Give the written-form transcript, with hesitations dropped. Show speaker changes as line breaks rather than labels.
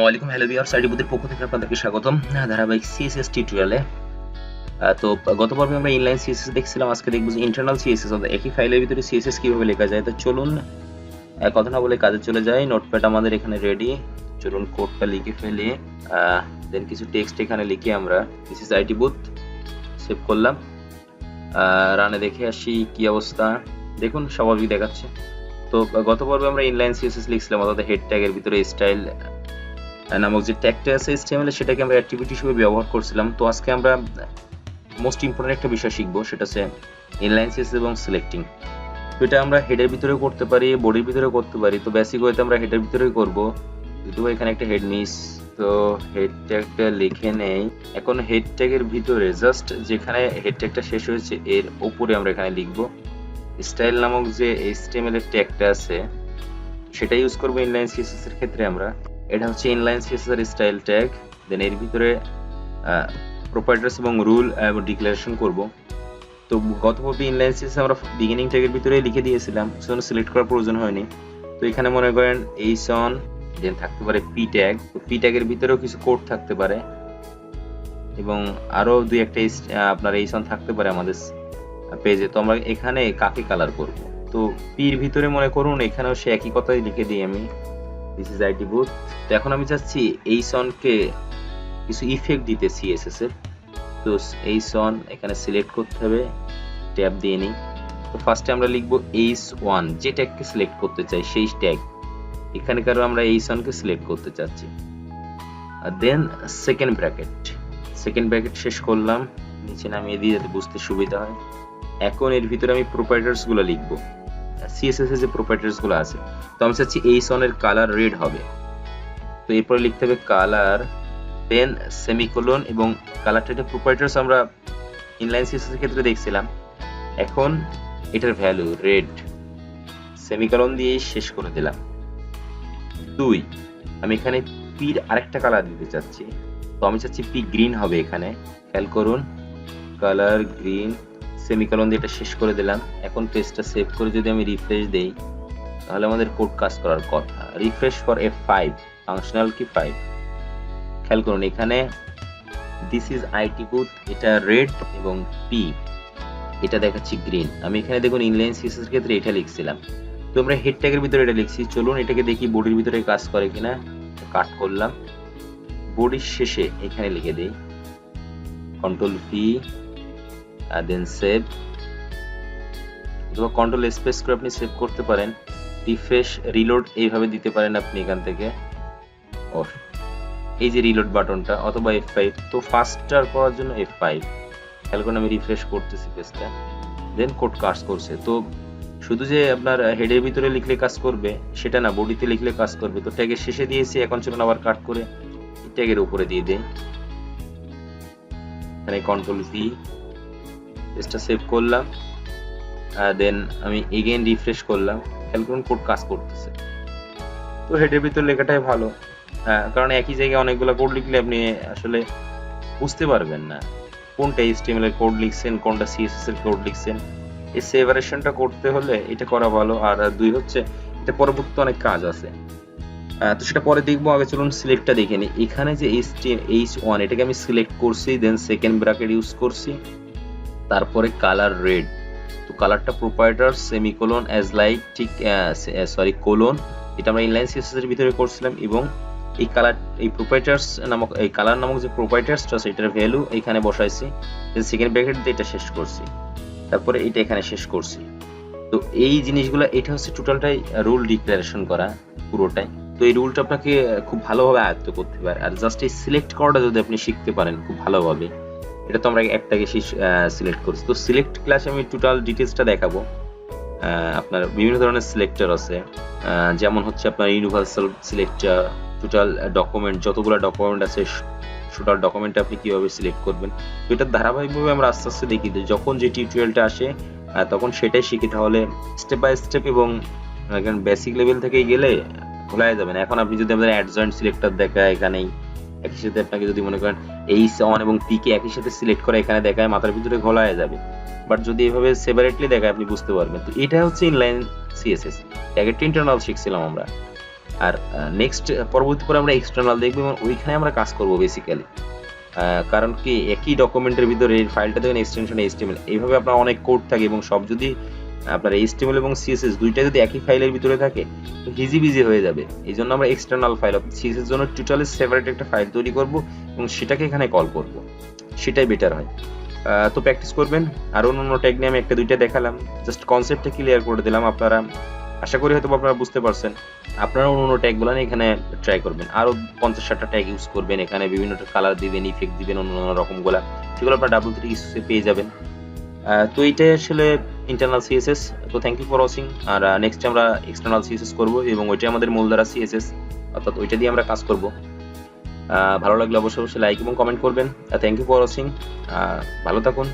আসসালামু আলাইকুম, hello viewers, আইডিবুদের পক্ষ থেকে আপনাদেরকে স্বাগতম ধারাবাহিক সিএসএস টিউটোরিয়ালে। তো গত পর্বে আমরা ইনলাইন সিএসএস দেখছিলাম, আজকে দেখব যে ইন্টারনাল সিএসএস অর্থাৎ একই ফাইলের ভিতরে সিএসএস কিভাবে লেখা যায়। তো চলুন কথা না বলে কাজে চলে যাই। নোটপ্যাড আমাদের এখানে রেডি, চলুন কোডটা লিখে ফেলি। দেন কিছু টেক্সট এখানে লিখে আমরা দিস ইজ আইডিবুথ সেভ করলাম। রানে দেখে আসি কি অবস্থা। দেখুন স্বাভাবিক দেখাচ্ছে। তো গত পর্বে আমরা ইনলাইন সিএসএস লিখছিলাম অর্থাৎ হেড ট্যাগের ভিতরে স্টাইল নামক যে ট্যাগটা আছে HTML সেটাকে আমরা অ্যাট্রিবিউট হিসেবে ব্যবহার করছিলাম। তো আজকে আমরা মোস্ট ইম্পর্টেন্ট একটা বিষয় শিখবো, সেটা হচ্ছে ইনলাইন সিএসএস এবং সিলেক্টিং। তো এটা আমরা হেডের ভিতরেও করতে পারি, বডির ভিতরেও করতে পারি। তো বেসিক ওয়েতে আমরা হেডের ভিতরেই করব। যদিও এখানে একটা হেড মিস, তো হেড ট্যাগটা লিখে নেই। এখন হেড ট্যাগের ভিতরে জাস্ট যেখানে হেড ট্যাগটা শেষ হয়েছে এর উপরে আমরা এখানে লিখবো স্টাইল নামক যে HTML এর ট্যাগটা আছে সেটা ইউজ করব ইনলাইন সিএসএস এর ক্ষেত্রে। আমরা এটা হচ্ছে ইনলাইন সিএসএস এর স্টাইল ট্যাগ। দেন এর ভিতরে প্রপার্টিস এবং রুল এবং ডিক্লারেশন করব। তো গত পর্বে ইনলাইন সিএসএস আমরা বিগিনিং ট্যাগের ভিতরে লিখে দিয়েছিলাম, সেজন্য সিলেক্ট করার প্রয়োজন হয়নি। তো এখানে মনে করেন এইসন, দেন থাকতে পারে পি ট্যাগ। তো পি ট্যাগের ভিতরেও কিছু কোড থাকতে পারে এবং আরো দুই একটা আপনার এইসন থাকতে পারে আমাদের পেজে। তো আমরা এখানে কাকে কালার করব। তো পির ভিতরে মনে করুন এখানেও সে একই কথাই লিখে দিই আমি, দিস ইজ আইডিবুথ। তো এখন আমি চাচ্ছি এই সনকে কিছু ইফেক্ট দিতে সিএসএস এর। তো এই সন এখানে সিলেক্ট করতে হবে, ট্যাব দিয়ে নিই। তো ফার্স্টে আমরা লিখবো এইস1, যে ট্যাগকে সিলেক্ট করতে চাই সেই ট্যাগ। এখানকার আমরা এই সনকে সিলেক্ট করতে চাচ্ছি। দেন সেকেন্ড ব্র্যাকেট শেষ করলাম, নিচে নামিয়ে দিয়ে যাতে বুঝতে সুবিধা হয়। এখন এর ভিতরে আমি প্রপার্টিস গুলো লিখবো, সিএসএস এর যে প্রপার্টিস গুলো আছে। তো আমি চাচ্ছি এই সনের কালার রেড হবে। তো এরপরে লিখতে হবে কালার, দেন সেমিকোলন এবং কালারটা একটা প্রপার্টিস আমরা ইনলাইন সিএসএস এর ক্ষেত্রে দেখছিলাম। এখন এটার ভ্যালু রেড, সেমিকোলন দিয়ে শেষ করে দিলাম। 2, আমি এখানে পির আরেকটা কালার দিতে চাচ্ছি। তো আমি চাচ্ছি পি গ্রিন হবে। এখানে খেয়াল করুন, কালার গ্রিন, সেমিকোলন দিয়ে এটা শেষ করে দিলাম। এখন পেজটা সেভ করে যদি আমি রিফ্রেশ দেই তাহলে আমাদের কোড কাজ করার কথা। রিফ্রেশ ফর F5, ফাংশনাল কি 5। খেয়াল করুন এখানে দিস ইজ আইডিবুথ, এটা রেড এবং পি এটা দেখাচ্ছি গ্রিন। আমি এখানে দেখুন ইনলাইন সিএসএস এর ক্ষেত্রে এটা লিখছিলাম। তো আমরা হেড ট্যাগের ভিতরে এটা লিখছি। চলুন এটাকে দেখি বডির ভিতরে কাজ করে কিনা। কাট করলাম, বডির শেষে এখানে লিখে দেই কন্ট্রোল ভি, দেন সেভ। অথবা কন্ট্রোল স্পেস করে আপনি সেভ করতে পারেন। রিফ্রেশ, রিলোড এইভাবে দিতে পারেন আপনি এখান থেকে, এই যে রিলোড বাটনটা, অথবা F5। তো ফাস্টার করার জন্য F5। খেয়াল করুন আমি রিফ্রেশ করতেছি পেজটা, দেন কোড কাজ করছে। তো শুধু যে আপনার হেডের ভিতরে লিখলে কাজ করবে সেটা না, বডিতে লিখলে কাজ করবে। তো ট্যাগের শেষে দিয়েছি, এখন চলুন আবার কাট করে ট্যাগের উপরে দিয়ে দেই। এখানে কন্ট্রোল ভি, পেজটা সেভ করলাম, দেন আমি এগেইন রিফ্রেশ করলাম। খেয়াল করুন কোড কাজ করতেছে। তো হেডের ভিতরে লেখাটাই ভালো, কারণ একই জায়গায় অনেকগুলো কোড লিখলে আপনি আসলে বুঝতে পারবেন না কোনটা HTML এর কোড লিখছেন, কোনটা CSS এর কোড লিখছেন। এই সেপারেশনটা করতে হলে এটা করা ভালো। আর 2 হচ্ছে এটা পরবর্তীতে অনেক কাজ আছে, তো সেটা পরে দেখবো। আগে চলুন সিলেক্টটা দেখে নিই। এখানে যে H1 এটাকে আমি সিলেক্ট করছি, দেন সেকেন্ড ব্র্যাকেট ইউজ করছি, তারপরে কালার রেড। তো কালারটা প্রপার্টার সেমিকোলন অ্যাজ লাইক, ঠিক সরি কোলন, এটা আমরা ইনলাইন সিএসএস এর ভিতরে করছিলাম। এবং এই কালার, এই প্রপার্টার্স নামক, এই কালার নামক যে প্রপার্টার্সটা আছে এটার ভ্যালু এখানে বসাইছি, দেন সেকেন্ড ব্র্যাকেট দিয়ে এটা শেষ করছি, তারপরে এটা এখানে শেষ করছি। তো এই জিনিসগুলো, এটা হচ্ছে টোটালটাই রুল ডিক্লারেশন করা পুরোটাই। তো এই রুলটা আপনাকে খুব ভালোভাবে আয়ত্ত করতে পারে। আর জাস্ট এই সিলেক্ট করাটা যদি আপনি শিখতে পারেন খুব ভালোভাবে, এটা তো আমরা একটাকে সিলেক্ট করছি। তো সিলেক্ট ক্লাসে আমি টোটাল ডিটেলসটা দেখাবো। আপনার বিভিন্ন ধরনের সিলেক্টর আছে, যেমন হচ্ছে আপনার ইউনিভার্সাল সিলেক্টর, টোটাল ডকুমেন্ট, যতগুলো ডকুমেন্ট আছে টোটাল ডকুমেন্টটা আপনি কিভাবে সিলেক্ট করবেন। তো এটা ধারাবাহিকভাবে আমরা আস্তে আস্তে দেখি, যখন যে টিউটোরিয়ালটা আসে তখন সেটাই শিখি। তাহলে স্টেপ বাই স্টেপ এবং বেসিক লেভেল থেকে গেলে ভোলাই যাবে না। এখন আপনি যদি আমাদের অ্যাডজয়েন্ট সিলেক্টর দেখায় এখানেই একই সাথে, আপনাকে যদি মনে করেন H1 এবং P কে একই সাথে সিলেক্ট করে এখানে দেখায়, মাথার ভিতরে ঘোলায় যাবে। বাট যদি এভাবে সেপারেটলি দেখায় আপনি বুঝতে পারবেন। তো এটা হচ্ছে ইনলাইন সিএসএস ট্যাগের ইন্টারনাল শিখছিলাম আমরা। আর নেক্সট পরবর্তী পরে আমরা এক্সটার্নাল দেখবো এবং ওইখানে আমরা কাজ করব বেসিক্যালি। কারণ কি একই ডকুমেন্টের ভিতরে এই ফাইলটা দেখবেন এক্সটেনশন এইচটিএমএল, এইভাবে আপনার অনেক কোড থাকে এবং সব যদি আপনার এইচটিএমএল এবং সিএসএস দুইটা যদি একই ফাইলের ভিতরে থাকে তো হিজিবিজি হয়ে যাবে। এই জন্য আমরা এক্সটার্নাল ফাইল সিএসএস জন্য টোটালি সেপারেট একটা ফাইল তৈরি করব এবং সেটাকে এখানে কল করব, সেটাই বেটার হয়। তো প্র্যাকটিস করবেন। আর অন্য ট্যাগ নিয়ে আমি একটা দুইটা দেখালাম, জাস্ট কনসেপ্টটা ক্লিয়ার করে দিলাম। আপনারা আশা করি হয়তো আপনারা বুঝতে পারছেন। আপনারা অন্য ট্যাগগুলো এখানে ট্রাই করবেন, আরো 50-60টা ট্যাগ ইউজ করবেন, এখানে বিভিন্ন কালার দিবেন, ইফেক্ট দিবেন, অন্য রকমগুলা, সেগুলো আপনারা ডাবল3 পেয়ে যাবেন। তো এইটাই আসলে ইন্টারনাল সিএসএস। তো থ্যাংক ইউ ফর ওয়াচিং। আর নেক্সট আমরা এক্সটার্নাল সিএসএস করব এবং ওইটাই আমাদের মূলধারা সিএসএস, অর্থাৎ ওইটা দিয়ে আমরা কাজ করব। ভালো লাগলে অবশ্যই লাইক এবং কমেন্ট করবেন। থ্যাংক ইউ ফর ওয়াচিং, ভালো থাকুন।